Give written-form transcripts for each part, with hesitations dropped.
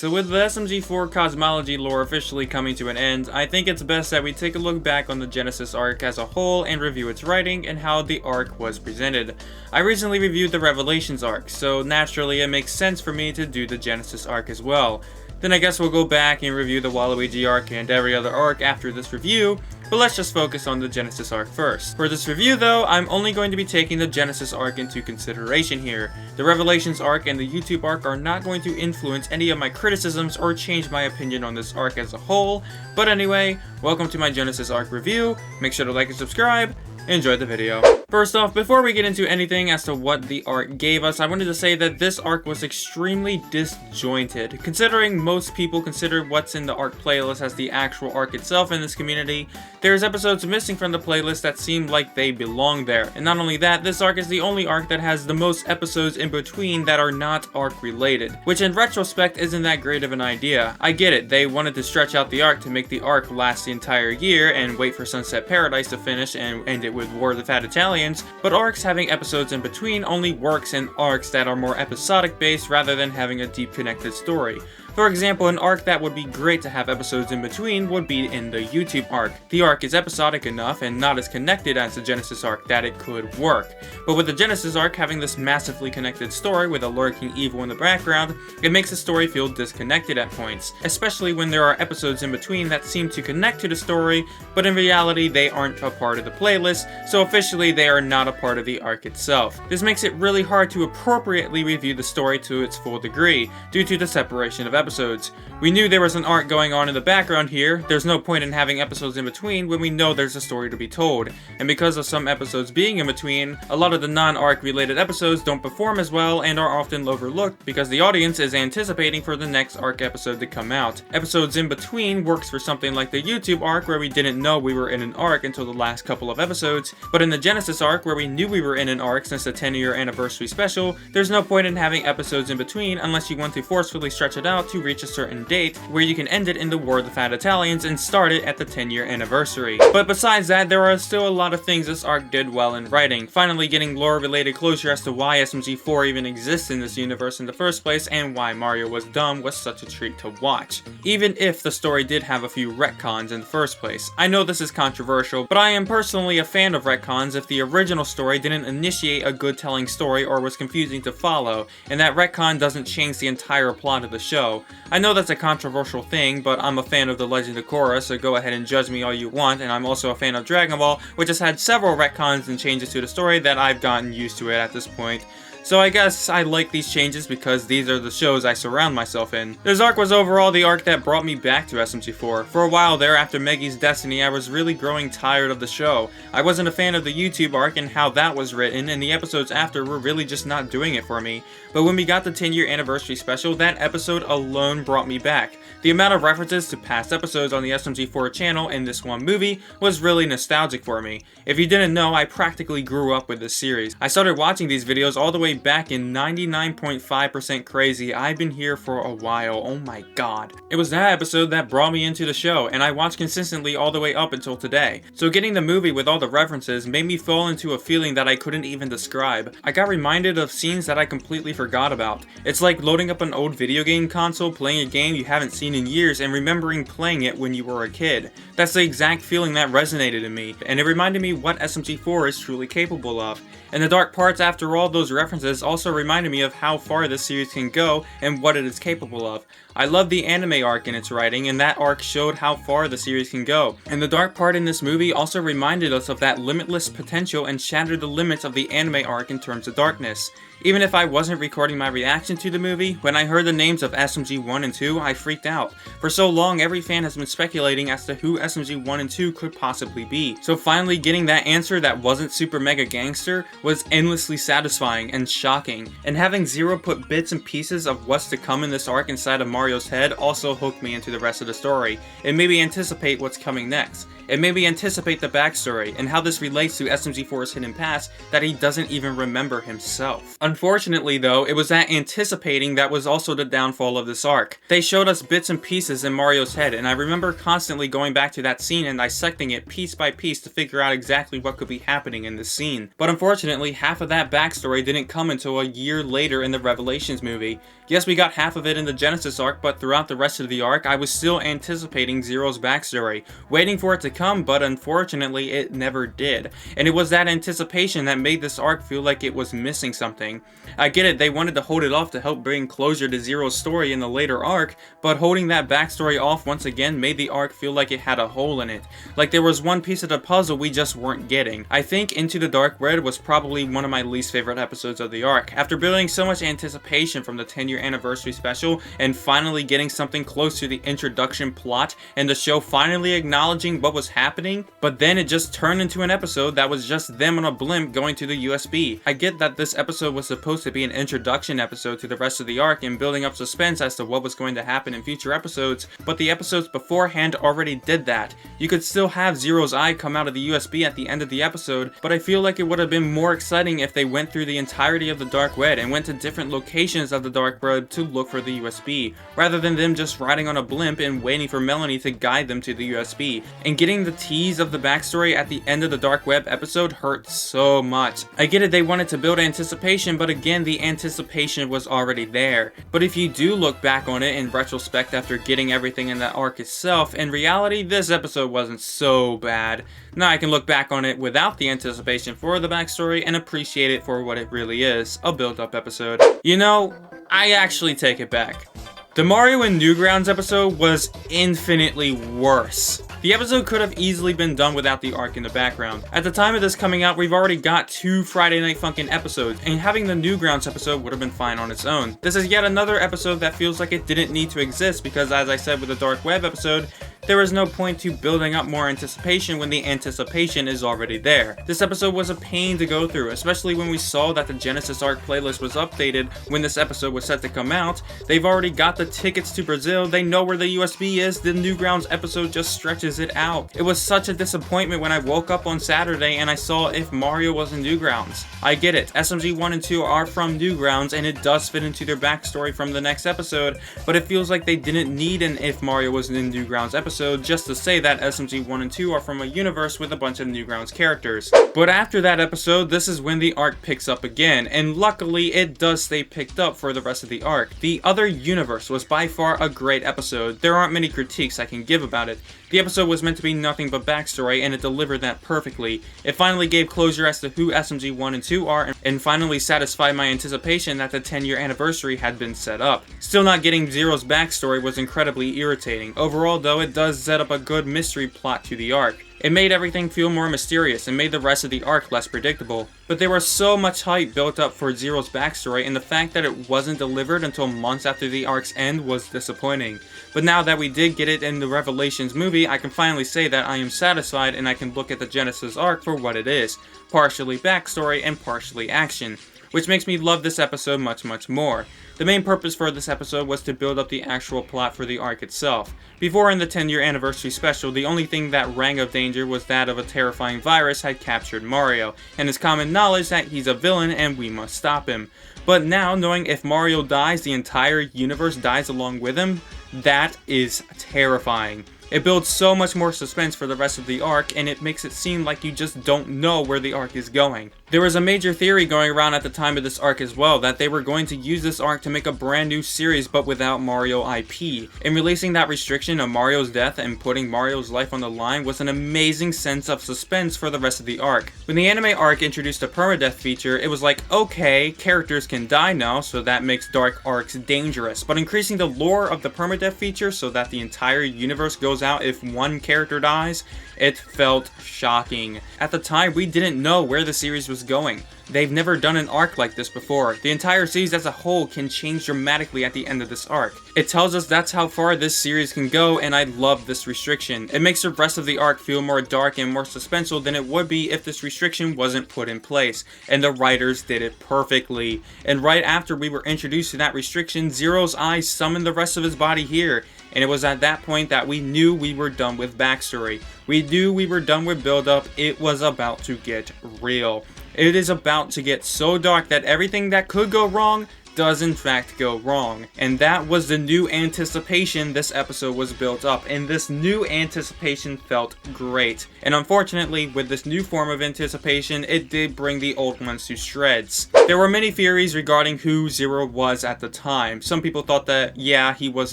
So with the SMG4 Cosmology lore officially coming to an end, I think it's best that we take a look back on the Genesis Arc as a whole and review its writing and how the arc was presented. I recently reviewed the Revelations arc, so naturally it makes sense for me to do the Genesis arc as well. Then I guess we'll go back and review the Waluigi arc and every other arc after this review, but let's just focus on the Genesis arc first. For this review though, I'm only going to be taking the Genesis arc into consideration here. The Revelations arc and the YouTube arc are not going to influence any of my criticisms or change my opinion on this arc as a whole, but anyway, welcome to my Genesis arc review. Make sure to like and subscribe. Enjoy the video. First off, before we get into anything as to what the arc gave us, I wanted to say that this arc was extremely disjointed. Considering most people consider what's in the arc playlist as the actual arc itself in this community, there's episodes missing from the playlist that seem like they belong there. And not only that, this arc is the only arc that has the most episodes in between that are not arc related, which in retrospect isn't that great of an idea. I get it, they wanted to stretch out the arc to make the arc last the entire year and wait for Sunset Paradise to finish and end it with War of the Fat Italians, but arcs having episodes in between only works in arcs that are more episodic based rather than having a deep connected story. For example, an arc that would be great to have episodes in between would be in the YouTube arc. The arc is episodic enough and not as connected as the Genesis arc that it could work. But with the Genesis arc having this massively connected story with a lurking evil in the background, it makes the story feel disconnected at points, especially when there are episodes in between that seem to connect to the story, but in reality they aren't a part of the playlist, so officially they are not a part of the arc itself. This makes it really hard to appropriately review the story to its full degree, due to the separation of episodes. We knew there was an arc going on in the background here. There's no point in having episodes in between when we know there's a story to be told. And because of some episodes being in between, a lot of the non-arc related episodes don't perform as well and are often overlooked because the audience is anticipating for the next arc episode to come out. Episodes in between works for something like the YouTube arc where we didn't know we were in an arc until the last couple of episodes, but in the Genesis arc where we knew we were in an arc since the 10-year anniversary special, there's no point in having episodes in between unless you want to forcefully stretch it out to reach a certain date where you can end it in the War of the Fat Italians and start it at the 10-year anniversary. But besides that, there are still a lot of things this arc did well in writing, finally getting lore-related closure as to why SMG4 even exists in this universe in the first place and why Mario was dumb was such a treat to watch. Even if the story did have a few retcons in the first place. I know this is controversial, but I am personally a fan of retcons if the original story didn't initiate a good telling story or was confusing to follow, and that retcon doesn't change the entire plot of the show. I know that's a controversial thing, but I'm a fan of The Legend of Korra, so go ahead and judge me all you want, and I'm also a fan of Dragon Ball, which has had several retcons and changes to the story that I've gotten used to it at this point. So I guess I like these changes because these are the shows I surround myself in. This arc was overall the arc that brought me back to SMG4. For a while there, after Meggy's Destiny, I was really growing tired of the show. I wasn't a fan of the YouTube arc and how that was written, and the episodes after were really just not doing it for me. But when we got the 10-year anniversary special, that episode alone brought me back. The amount of references to past episodes on the SMG4 channel in this one movie was really nostalgic for me. If you didn't know, I practically grew up with this series. I started watching these videos all the way back in 99.5% crazy. I've been here for a while, oh my god. It was that episode that brought me into the show, and I watched consistently all the way up until today. So getting the movie with all the references made me fall into a feeling that I couldn't even describe. I got reminded of scenes that I completely forgot about. It's like loading up an old video game console, playing a game you haven't seen in years, and remembering playing it when you were a kid. That's the exact feeling that resonated in me, and it reminded me what SMG4 is truly capable of. And the dark parts after all those references also reminded me of how far this series can go and what it is capable of. I love the anime arc in its writing, and that arc showed how far the series can go. And the dark part in this movie also reminded us of that limitless potential and shattered the limits of the anime arc in terms of darkness. Even if I wasn't recording my reaction to the movie, when I heard the names of SMG 1 and 2, I freaked out. For so long, every fan has been speculating as to who SMG 1 and 2 could possibly be. So finally getting that answer that wasn't Super Mega Gangster was endlessly satisfying and shocking. And having Zero put bits and pieces of what's to come in this arc inside of Mario's head also hooked me into the rest of the story. It made me anticipate what's coming next. It made me anticipate the backstory and how this relates to SMG4's hidden past that he doesn't even remember himself. Unfortunately though, it was that anticipating that was also the downfall of this arc. They showed us bits and pieces in Mario's head, and I remember constantly going back to that scene and dissecting it piece by piece to figure out exactly what could be happening in this scene. But unfortunately, half of that backstory didn't come until a year later in the Revelations movie. Yes, we got half of it in the Genesis arc, but throughout the rest of the arc, I was still anticipating Zero's backstory, waiting for it to come, but unfortunately, it never did. And it was that anticipation that made this arc feel like it was missing something. I get it, they wanted to hold it off to help bring closure to Zero's story in the later arc, but holding that backstory off once again made the arc feel like it had a hole in it. Like there was one piece of the puzzle we just weren't getting. I think Into the Dark Red was probably one of my least favorite episodes of the arc. After building so much anticipation from the 10-year anniversary special and finally getting something close to the introduction plot and the show finally acknowledging what was happening, but then it just turned into an episode that was just them on a blimp going to the USB. I get that this episode was supposed to be an introduction episode to the rest of the arc and building up suspense as to what was going to happen in future episodes, but the episodes beforehand already did that. You could still have Zero's eye come out of the USB at the end of the episode, but I feel like it would have been more exciting if they went through the entirety of the Dark Red and went to different locations of the Dark Red to look for the USB, rather than them just riding on a blimp and waiting for Melony to guide them to the USB. And getting the tease of the backstory at the end of the Dark Web episode hurt so much. I get it, they wanted to build anticipation, but again, the anticipation was already there. But if you do look back on it in retrospect after getting everything in that arc itself, in reality, this episode wasn't so bad. Now I can look back on it without the anticipation for the backstory and appreciate it for what it really is, a build-up episode. You know, I actually take it back. The Mario and Newgrounds episode was infinitely worse. The episode could have easily been done without the arc in the background. At the time of this coming out, we've already got 2 Friday Night Funkin' episodes, and having the Newgrounds episode would have been fine on its own. This is yet another episode that feels like it didn't need to exist because, as I said with the Dark Web episode, there is no point to building up more anticipation when the anticipation is already there. This episode was a pain to go through, especially when we saw that the Genesis Arc playlist was updated when this episode was set to come out. They've already got the tickets to Brazil, they know where the USB is, the Newgrounds episode just stretches it out. It was such a disappointment when I woke up on Saturday and I saw If Mario was in Newgrounds. I get it, SMG 1 and 2 are from Newgrounds and it does fit into their backstory from the next episode, but it feels like they didn't need an If Mario was in Newgrounds episode just to say that SMG 1 and 2 are from a universe with a bunch of Newgrounds characters. But after that episode, this is when the arc picks up again, and luckily it does stay picked up for the rest of the arc. The Other Universe was by far a great episode. There aren't many critiques I can give about it. The episode was meant to be nothing but backstory, and it delivered that perfectly. It finally gave closure as to who SMG 1 and 2 are, and finally satisfied my anticipation that the 10-year anniversary had been set up. Still not getting Zero's backstory was incredibly irritating. Overall though, it does set up a good mystery plot to the arc. It made everything feel more mysterious and made the rest of the arc less predictable. But there was so much hype built up for Zero's backstory, and the fact that it wasn't delivered until months after the arc's end was disappointing. But now that we did get it in the Revelations movie, I can finally say that I am satisfied and I can look at the Genesis arc for what it is, partially backstory and partially action, which makes me love this episode much more. The main purpose for this episode was to build up the actual plot for the arc itself. Before in the 10-year anniversary special, the only thing that rang of danger was that of a terrifying virus had captured Mario, and it's common knowledge that he's a villain and we must stop him. But now, knowing if Mario dies, the entire universe dies along with him, that is terrifying. It builds so much more suspense for the rest of the arc, and it makes it seem like you just don't know where the arc is going. There was a major theory going around at the time of this arc as well, that they were going to use this arc to make a brand new series but without Mario IP. And releasing that restriction of Mario's death and putting Mario's life on the line was an amazing sense of suspense for the rest of the arc. When the anime arc introduced a permadeath feature, it was like, okay, characters can die now, so that makes dark arcs dangerous. But increasing the lore of the permadeath feature so that the entire universe goes out if one character dies, it felt shocking. At the time, we didn't know where the series was going. They've never done an arc like this before. The entire series as a whole can change dramatically at the end of this arc. It tells us that's how far this series can go, and I love this restriction. It makes the rest of the arc feel more dark and more suspenseful than it would be if this restriction wasn't put in place, and the writers did it perfectly. And right after we were introduced to that restriction, Zero's eyes summoned the rest of his body here, and it was at that point that we knew we were done with backstory. We knew we were done with build-up. It was about to get real. It is about to get so dark that everything that could go wrong does in fact go wrong. And that was the new anticipation this episode was built up, and this new anticipation felt great. And unfortunately, with this new form of anticipation, it did bring the old ones to shreds. There were many theories regarding who Zero was at the time. Some people thought that, yeah, he was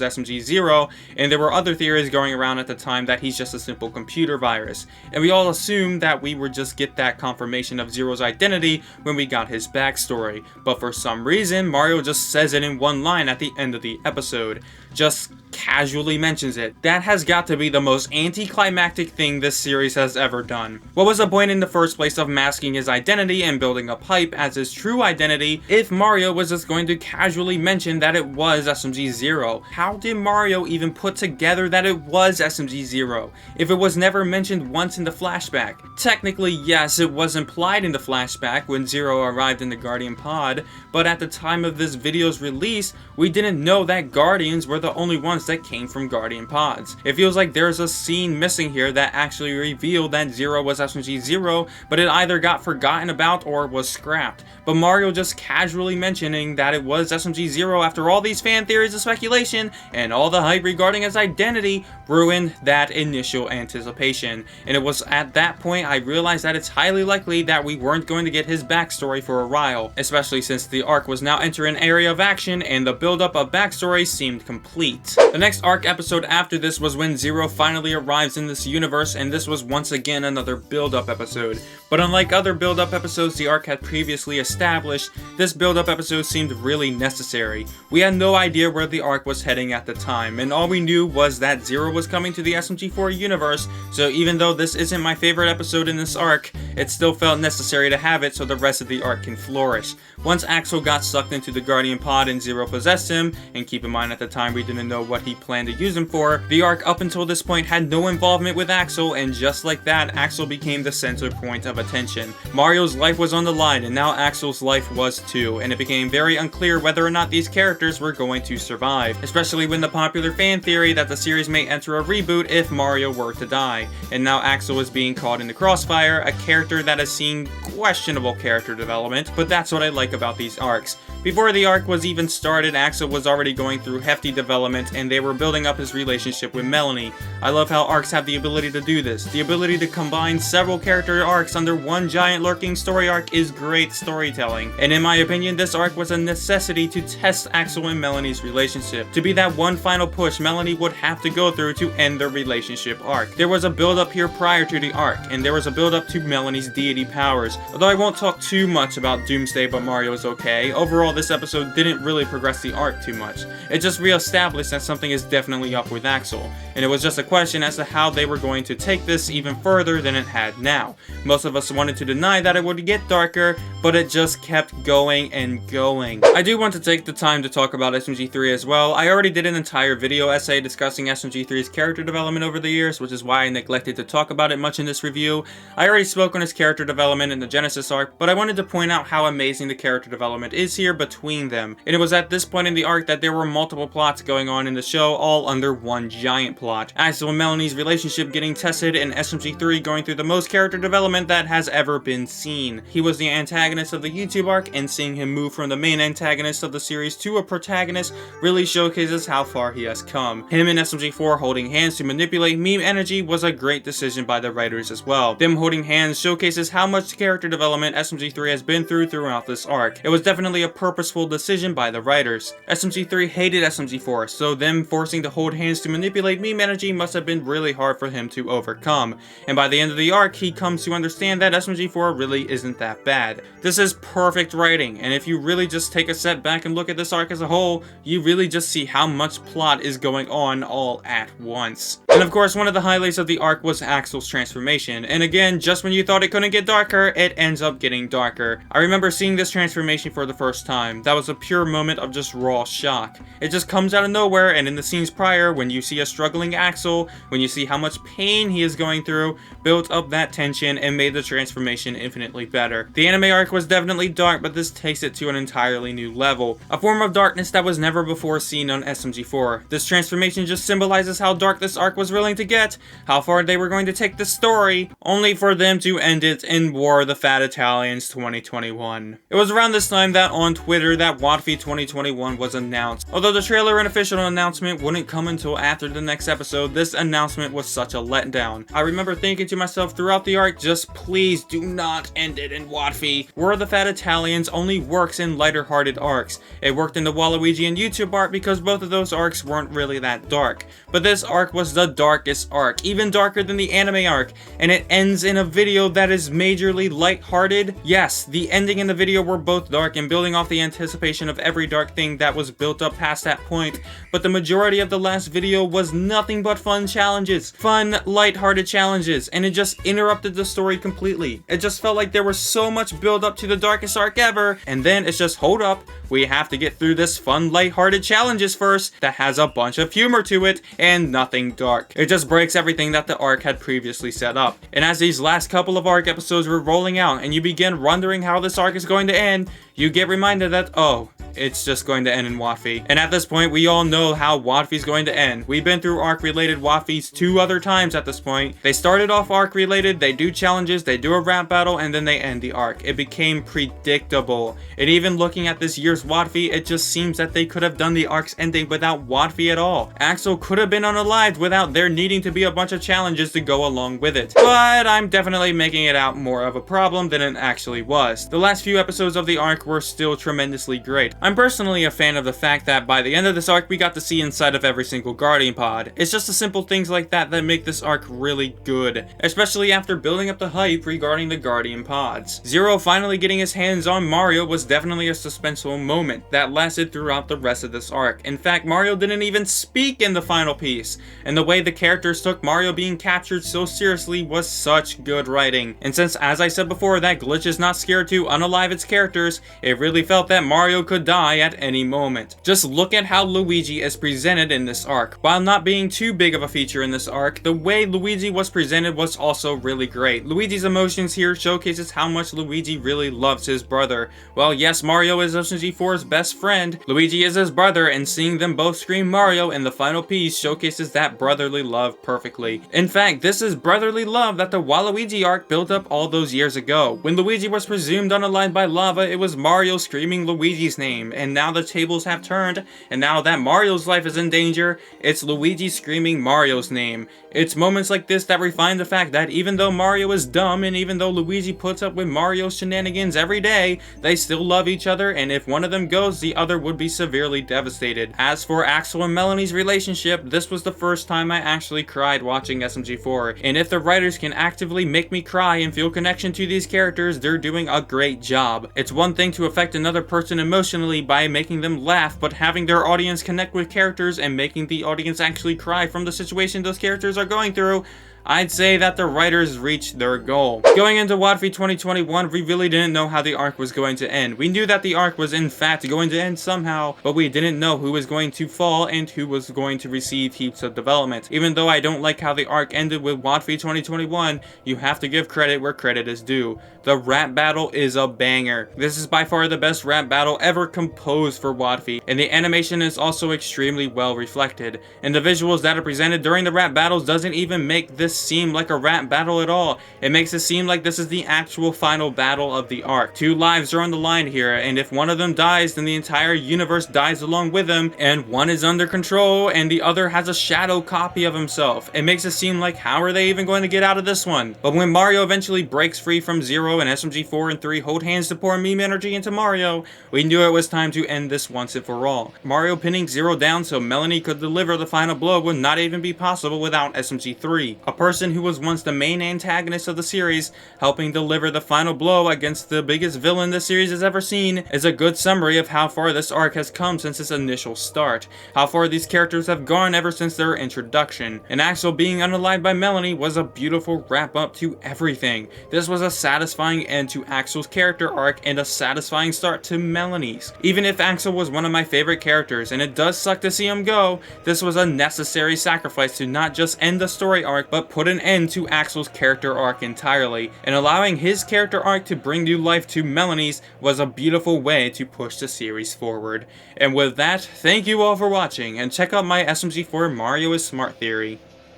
SMG0, and there were other theories going around at the time that he's just a simple computer virus. And we all assumed that we would just get that confirmation of Zero's identity when we got his backstory. But for some reason, Mario just says it in one line at the end of the episode. Just casually mentions it. That has got to be the most anticlimactic thing this series has ever done. What was the point in the first place of masking his identity and building up hype as his true identity if Mario was just going to casually mention that it was SMG0? How did Mario even put together that it was SMG0 if it was never mentioned once in the flashback? Technically, yes, it was implied in the flashback when Zero arrived in the Guardian Pod, but at the time of this video's release, we didn't know that Guardians were the only ones that came from Guardian Pods. It feels like there's a scene missing here that actually revealed that Zero was SMG0, but it either got forgotten about or was scrapped. But Mario just casually mentioning that it was SMG0 after all these fan theories and speculation and all the hype regarding his identity ruined that initial anticipation. And it was at that point I realized that it's highly likely that we weren't going to get his backstory for a while, especially since the arc was now entering an area of action and the buildup of backstory seemed complete. The next arc episode after this was when Zero finally arrives in this universe, and this was once again another build-up episode. But unlike other build-up episodes the arc had previously established, this build-up episode seemed really necessary. We had no idea where the arc was heading at the time, and all we knew was that Zero was coming to the SMG4 universe, so even though this isn't my favorite episode in this arc, it still felt necessary to have it so the rest of the arc can flourish. Once Axol got sucked into the Guardian Pod and Zero possessed him, and keep in mind at the time we didn't know what he planned to use him for, the arc up until this point had no involvement with Axol, and just like that, Axol became the center point of attention. Mario's life was on the line, and now Axol's life was too, and it became very unclear whether or not these characters were going to survive, especially when the popular fan theory that the series may enter a reboot if Mario were to die. And now Axol is being caught in the crossfire, a character that has seen questionable character development, but that's what I like about these arcs. Before the arc was even started, Axol was already going through hefty development, and they were building up his relationship with Melony. I love how arcs have the ability to do this. The ability to combine several character arcs under one giant lurking story arc is great storytelling, and in my opinion this arc was a necessity to test Axol and Melony's relationship, to be that one final push Melony would have to go through to end their relationship arc. There was a build up here prior to the arc, and there was a build up to Melony's deity powers. Although I won't talk too much about Doomsday but Mario is okay, overall this episode didn't really progress the arc too much. It just re-established that something is definitely up with Axol, and it was just a question as to how they were going to take this even further than it had now. Most of us wanted to deny that it would get darker, but it just kept going and going. I do want to take the time to talk about SMG3 as well. I already did an entire video essay discussing SMG3's character development over the years, which is why I neglected to talk about it much in this review. I already spoke on his character development in the Genesis arc, but I wanted to point out how amazing the character development is here between them. And it was at this point in the arc that there were multiple plots going on in the show, all under one giant plot. Axol and Melony's relationship getting tested, and SMG3 going through the most character development that has ever been seen. He was the antagonist of the YouTube arc, and seeing him move from the main antagonist of the series to a protagonist really showcases how far he has come. Him and SMG4 holding hands to manipulate meme energy was a great decision by the writers as well. Them holding hands showcases how much character development SMG3 has been throughout this arc. It was definitely a purposeful decision by the writers. SMG3 hated SMG4, so them forcing to hold hands to manipulate meme energy must have been really hard for him to overcome. And by the end of the arc, he comes to understand that SMG4 really isn't that bad. This is perfect writing, and if you really just take a step back and look at this arc as a whole, you really just see how much plot is going on all at once. And of course, one of the highlights of the arc was Axol's transformation, and again, just when you thought it couldn't get darker, it ends up getting darker. I remember seeing this transformation for the first time. That was a pure moment of just raw shock. It just comes out of nowhere, and in the scenes prior, when you see a struggling Axol, when you see how much pain he is going through, built up that tension and made the transformation infinitely better. The anime arc was definitely dark, but this takes it to an entirely new level. A form of darkness that was never before seen on SMG4. This transformation just symbolizes how dark this arc was willing to get, how far they were going to take the story, only for them to end it in War of the Fat Italians 2021. It was around this time that on Twitter that Wadfi 2021 was announced. Although the trailer and official announcement announcement wouldn't come until after the next episode, this announcement was such a letdown. I remember thinking to myself throughout the arc, just please do not end it in Wadfi. War of the Fat Italians only works in lighter-hearted arcs. It worked in the Waluigi and YouTube arc because both of those arcs weren't really that dark. But this arc was the darkest arc, even darker than the anime arc, and it ends in a video that is majorly lighthearted. Yes, the ending and the video were both dark and building off the anticipation of every dark thing that was built up past that point, but the majority of the last video was nothing but fun challenges. Fun, lighthearted challenges, and it just interrupted the story completely. It just felt like there was so much build up to the darkest arc ever, and then it's just, hold up, we have to get through this fun, lighthearted challenges first that has a bunch of humor to it, and nothing dark. It just breaks everything that the arc had previously set up. And as these last couple of arc episodes were rolling out, and you begin wondering how this arc is going to end, you get reminded that, oh, it's just going to end in Wadfi. And at this point, we all know how Wadfi's going to end. We've been through arc-related Wadfis 2 other times at this point. They started off arc-related, they do challenges, they do a rap battle, and then they end the arc. It became predictable. And even looking at this year's Wadfi, it just seems that they could have done the arc's ending without Wadfi at all. Axol could have been unalived without there needing to be a bunch of challenges to go along with it. But I'm definitely making it out more of a problem than it actually was. The last few episodes of the arc were still tremendously great. I'm personally a fan of the fact that by the end of this arc, we got to see inside of every single Guardian pod. It's just the simple things like that that make this arc really good, especially after building up the hype regarding the Guardian pods. Zero finally getting his hands on Mario was definitely a suspenseful moment that lasted throughout the rest of this arc. In fact, Mario didn't even speak in the final piece, and the way the characters took Mario being captured so seriously was such good writing. And since, as I said before, that Glitch is not scared to unalive its characters, it really felt that Mario could die at any moment. Just look at how Luigi is presented in this arc. While not being too big of a feature in this arc, the way Luigi was presented was also really great. Luigi's emotions here showcases how much Luigi really loves his brother. Well, yes, Mario is SMG4's best friend, Luigi is his brother, and seeing them both scream Mario in the final piece showcases that brotherly love perfectly. In fact, this is brotherly love that the Waluigi arc built up all those years ago. When Luigi was presumed unalive by lava, it was Mario screaming Luigi's name, and now the tables have turned, and now that Mario's life is in danger, it's Luigi screaming Mario's name. It's moments like this that refine the fact that even though Mario is dumb, and even though Luigi puts up with Mario's shenanigans every day, they still love each other, and if one of them goes, the other would be severely devastated. As for Axol and Melony's relationship, this was the first time I actually cried watching SMG4, and if the writers can actively make me cry and feel connection to these characters, they're doing a great job. It's one thing to affect another person emotionally by making them laugh, but having their audience connect with characters and making the audience actually cry from the situation those characters are going through, I'd say that the writers reached their goal. Going into Wadfi 2021, we really didn't know how the arc was going to end. We knew that the arc was in fact going to end somehow, but we didn't know who was going to fall and who was going to receive heaps of development. Even though I don't like how the arc ended with Wadfi 2021, you have to give credit where credit is due. The rap battle is a banger. This is by far the best rap battle ever composed for Wadfi, and the animation is also extremely well reflected. And the visuals that are presented during the rap battles doesn't even make this seem like a rap battle at all. It makes it seem like this is the actual final battle of the arc. 2 lives are on the line here, and if one of them dies, then the entire universe dies along with him, and one is under control and the other has a shadow copy of himself. It makes it seem like, how are they even going to get out of this one? But when Mario eventually breaks free from Zero and SMG4 and 3 hold hands to pour meme energy into Mario, we knew it was time to end this once and for all. Mario pinning Zero down so Melony could deliver the final blow would not even be possible without SMG3. A person who was once the main antagonist of the series, helping deliver the final blow against the biggest villain the series has ever seen, is a good summary of how far this arc has come since its initial start, how far these characters have gone ever since their introduction. And Axol being unalived by Melony was a beautiful wrap up to everything. This was a satisfying end to Axol's character arc and a satisfying start to Melony's. Even if Axol was one of my favorite characters, and it does suck to see him go, this was a necessary sacrifice to not just end the story arc, but put an end to Axol's character arc entirely, and allowing his character arc to bring new life to Melony's was a beautiful way to push the series forward. And with that, thank you all for watching, and check out my SMG4 Mario is Smart theory.